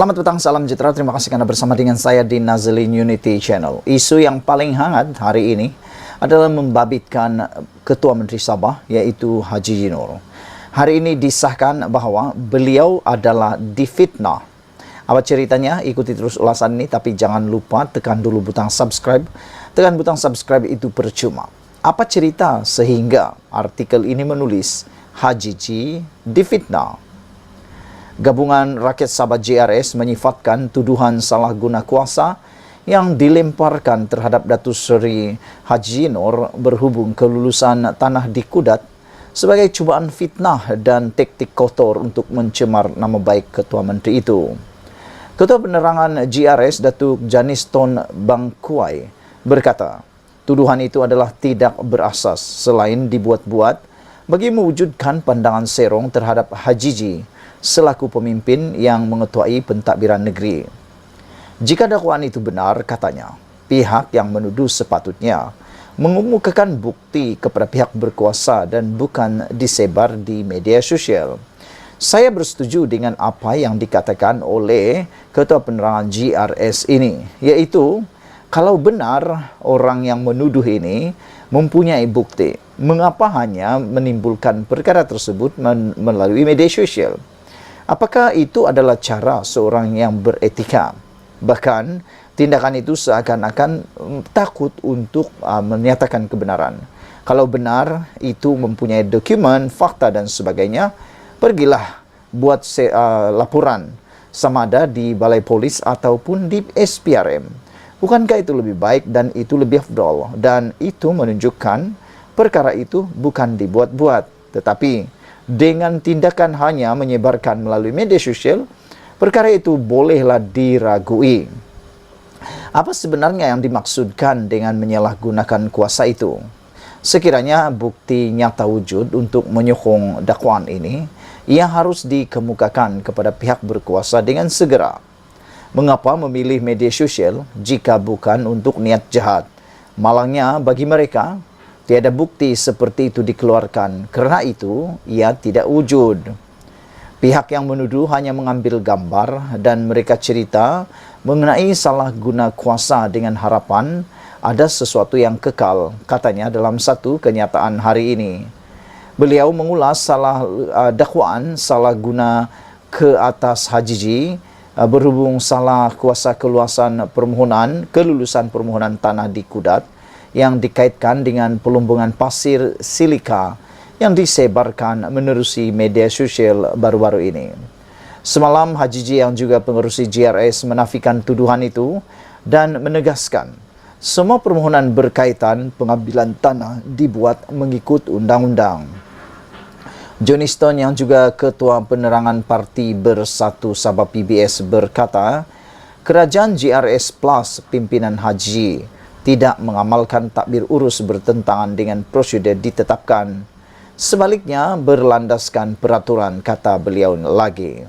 Selamat petang, salam sejahtera. Terima kasih karena bersama dengan saya di Nazlin Unity Channel. Isu yang paling hangat hari ini adalah membabitkan Ketua Menteri Sabah, yaitu Haji Jinor. Hari ini disahkan bahawa beliau adalah difitnah. Apa ceritanya? Ikuti terus ulasan ini, tapi jangan lupa tekan dulu butang subscribe. Tekan butang subscribe itu percuma. Apa cerita sehingga artikel ini menulis Haji J difitnah? Gabungan Rakyat Sabah JRS menyifatkan tuduhan salah guna kuasa yang dilemparkan terhadap Datuk Seri Haji Jinor berhubung kelulusan tanah di Kudat sebagai cubaan fitnah dan taktik kotor untuk mencemar nama baik Ketua Menteri itu. Ketua Penerangan JRS Datuk Janiston Bangkuai berkata, tuduhan itu adalah tidak berasas selain dibuat-buat bagi mewujudkan pandangan serong terhadap Haji J selaku pemimpin yang mengetuai pentadbiran negeri. Jika dakwaan itu benar, katanya, pihak yang menuduh sepatutnya mengemukakan bukti kepada pihak berkuasa dan bukan disebar di media sosial. Saya bersetuju dengan apa yang dikatakan oleh Ketua Penerangan JRS ini, yaitu kalau benar orang yang menuduh ini mempunyai bukti, mengapa hanya menimbulkan perkara tersebut melalui media sosial? Apakah itu adalah cara seorang yang beretika? Bahkan, tindakan itu seakan-akan takut untuk menyatakan kebenaran. Kalau benar, itu mempunyai dokumen, fakta dan sebagainya, pergilah buat laporan sama ada di Balai Polis ataupun di SPRM. Bukankah itu lebih baik dan itu lebih afdal? Dan itu menunjukkan perkara itu bukan dibuat-buat, tetapi dengan tindakan hanya menyebarkan melalui media sosial, perkara itu bolehlah diragui. Apa sebenarnya yang dimaksudkan dengan menyalahgunakan kuasa itu? Sekiranya bukti nyata wujud untuk menyokong dakwaan ini, ia harus dikemukakan kepada pihak berkuasa dengan segera. Mengapa memilih media sosial jika bukan untuk niat jahat? Malangnya bagi mereka, tiada bukti seperti itu dikeluarkan, kerana itu ia tidak wujud. Pihak yang menuduh hanya mengambil gambar dan mereka cerita mengenai salah guna kuasa dengan harapan ada sesuatu yang kekal, katanya dalam satu kenyataan hari ini. Beliau mengulas dakwaan salah guna ke atas Haji J berhubung salah kuasa kelulusan permohonan tanah di Kudat yang dikaitkan dengan pelumbungan pasir silika yang disebarkan menerusi media sosial baru-baru ini. Semalam, Haji J yang juga pengerusi JRS menafikan tuduhan itu dan menegaskan semua permohonan berkaitan pengambilan tanah dibuat mengikut undang-undang. Janiston yang juga Ketua Penerangan Parti Bersatu Sabah PBS berkata, kerajaan JRS plus pimpinan Haji tidak mengamalkan takbir urus bertentangan dengan prosedur ditetapkan. Sebaliknya berlandaskan peraturan, kata beliau lagi.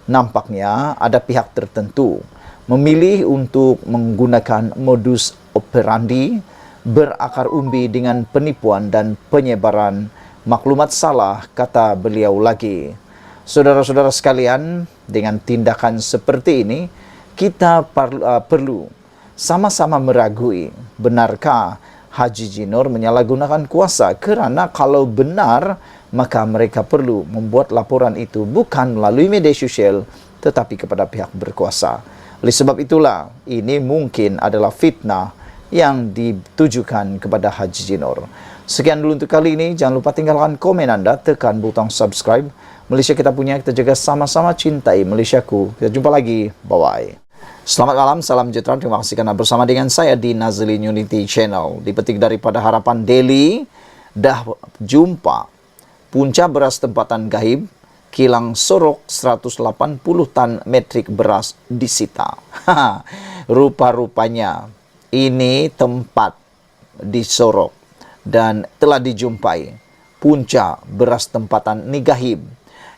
Nampaknya ada pihak tertentu memilih untuk menggunakan modus operandi berakar umbi dengan penipuan dan penyebaran maklumat salah, kata beliau lagi. Saudara-saudara sekalian, dengan tindakan seperti ini, kita perlu sama-sama meragui, benarkah Haji Jinor menyalahgunakan kuasa? Kerana kalau benar, maka mereka perlu membuat laporan itu bukan melalui media sosial, tetapi kepada pihak berkuasa. Oleh sebab itulah, ini mungkin adalah fitnah yang ditujukan kepada Haji Jinor. Sekian dulu untuk kali ini. Jangan lupa tinggalkan komen anda, tekan butang subscribe. Malaysia kita punya, kita jaga sama-sama, cintai Malaysiaku. Kita jumpa lagi. Bye-bye. Selamat malam, salam sejahtera. Terima kasih karena bersama dengan saya di Nazlin Unity Channel. Dipetik daripada Harapan Daily, dah jumpa punca beras tempatan gaib, kilang Sorok 180 tan metrik beras disita. Rupa-rupanya ini tempat di Sorok dan telah dijumpai punca beras tempatan ni gaib.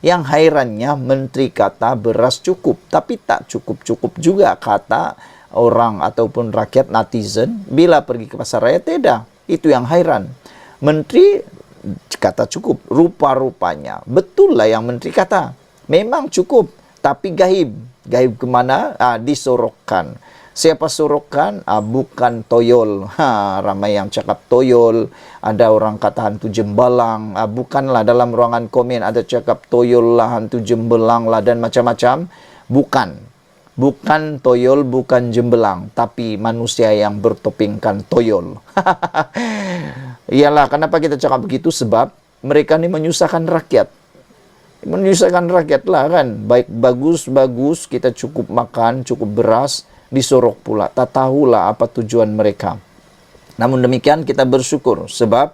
Yang hairannya menteri kata beras cukup, tapi tak cukup-cukup juga kata orang ataupun rakyat netizen bila pergi ke pasar raya. Tidak, itu yang hairan. Menteri kata cukup, rupa-rupanya betul lah yang menteri kata memang cukup, tapi gaib. Gahib kemana? Disorokkan. Siapa sorokkan? Bukan toyol. Ramai yang cakap toyol. Ada orang kata hantu jembalang. Bukanlah, dalam ruangan komen ada cakap toyol lah, hantu jembelang lah, dan macam-macam. Bukan. Bukan toyol, bukan jembelang. Tapi manusia yang bertopengkan toyol. Iyalah, kenapa kita cakap begitu? Sebab mereka ni menyusahkan rakyat. Menyusahkan rakyat lah kan. Baik bagus-bagus, kita cukup makan, cukup beras, disorok pula. Tak tahulah apa tujuan mereka. Namun demikian kita bersyukur sebab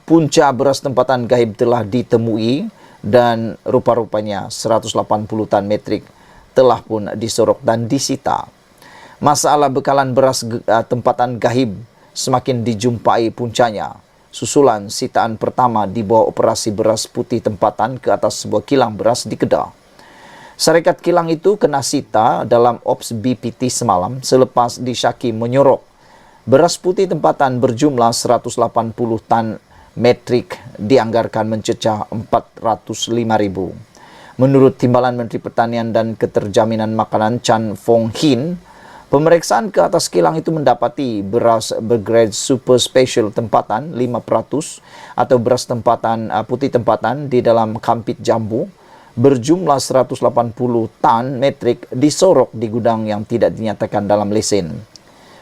punca beras tempatan gaib telah ditemui dan rupa-rupanya 180 tan metrik telah pun disorok dan disita. Masalah bekalan beras tempatan gaib semakin dijumpai puncanya. Susulan sitaan pertama di bawah operasi beras putih tempatan ke atas sebuah kilang beras di Kedah. Syarikat kilang itu kena sita dalam Ops BPT semalam selepas disyaki menyorok beras putih tempatan berjumlah 180 tan metrik dianggarkan mencecah 405.000. Menurut Timbalan Menteri Pertanian dan Keterjaminan Makanan Chan Fong Hin, pemeriksaan ke atas kilang itu mendapati beras bergrade super special tempatan 5% atau beras tempatan putih tempatan di dalam kampit jambu berjumlah 180 tan metrik disorok di gudang yang tidak dinyatakan dalam lesen.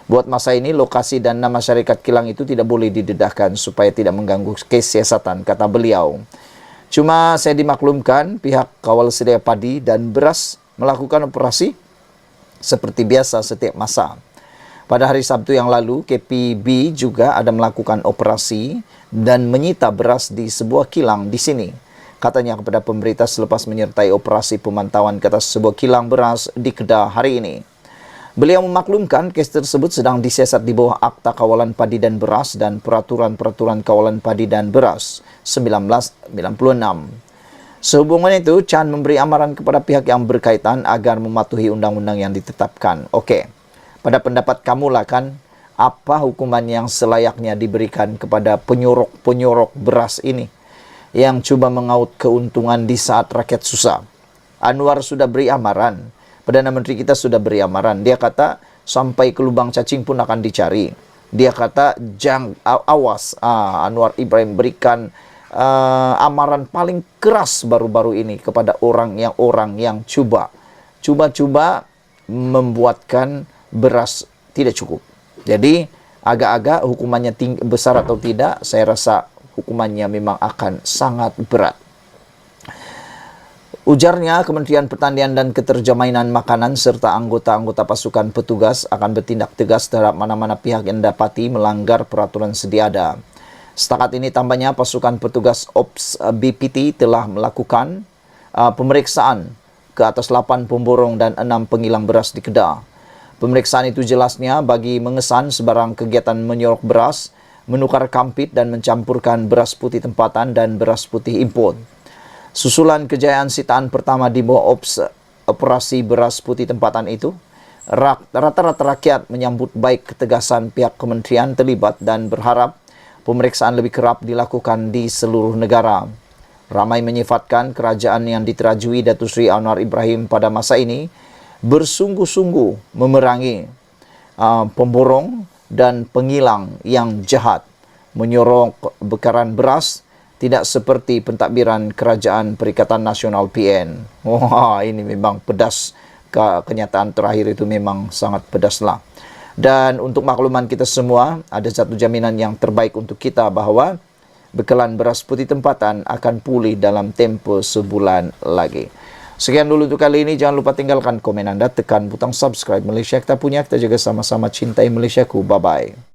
Buat masa ini, lokasi dan nama syarikat kilang itu tidak boleh didedahkan supaya tidak mengganggu kesiasatan, kata beliau. Cuma saya dimaklumkan pihak kawal sedia padi dan beras melakukan operasi seperti biasa setiap masa. Pada hari Sabtu yang lalu, KPB juga ada melakukan operasi dan menyita beras di sebuah kilang di sini. Katanya kepada pemberita selepas menyertai operasi pemantauan ke atas sebuah kilang beras di Kedah hari ini. Beliau memaklumkan kes tersebut sedang disiasat di bawah Akta Kawalan Padi dan Beras dan Peraturan-Peraturan Kawalan Padi dan Beras 1996. Sehubungan itu, Chan memberi amaran kepada pihak yang berkaitan agar mematuhi undang-undang yang ditetapkan. Okey, pada pendapat kamulah kan, apa hukuman yang selayaknya diberikan kepada penyorok-penyorok beras ini yang cuba mengaut keuntungan di saat rakyat susah? Anwar sudah beri amaran. Perdana Menteri kita sudah beri amaran. Dia kata sampai ke lubang cacing pun akan dicari. Dia kata awas. Anwar Ibrahim berikan amaran paling keras baru-baru ini kepada orang yang cuba membuatkan beras tidak cukup. Jadi agak-agak hukumannya besar atau tidak, saya rasa hukumannya memang akan sangat berat. Ujarnya, Kementerian Pertanian dan Keterjaminan Makanan serta anggota-anggota pasukan petugas akan bertindak tegas terhadap mana-mana pihak yang dapati melanggar peraturan sedia ada. Setakat ini tambahnya, pasukan petugas Ops BPT telah melakukan pemeriksaan ke atas 8 pemborong dan 6 pengilang beras di Kedah. Pemeriksaan itu jelasnya bagi mengesan sebarang kegiatan menyorok beras, menukar kampit dan mencampurkan beras putih tempatan dan beras putih import. Susulan kejayaan sitaan pertama di bawah operasi beras putih tempatan itu, rata-rata rakyat menyambut baik ketegasan pihak kementerian terlibat dan berharap pemeriksaan lebih kerap dilakukan di seluruh negara. Ramai menyifatkan kerajaan yang diterajui Datuk Seri Anwar Ibrahim pada masa ini bersungguh-sungguh memerangi pemborong dan pengilang yang jahat, menyorok bekaran beras, tidak seperti pentadbiran Kerajaan Perikatan Nasional PN. Wah, ini memang pedas. Kenyataan terakhir itu memang sangat pedaslah. Dan untuk makluman kita semua, ada satu jaminan yang terbaik untuk kita bahawa bekalan beras putih tempatan akan pulih dalam tempoh sebulan lagi. Sekian dulu untuk kali ini. Jangan lupa tinggalkan komen anda, tekan butang subscribe. Malaysia kita punya, kita juga sama-sama cintai Malaysiaku. Bye-bye.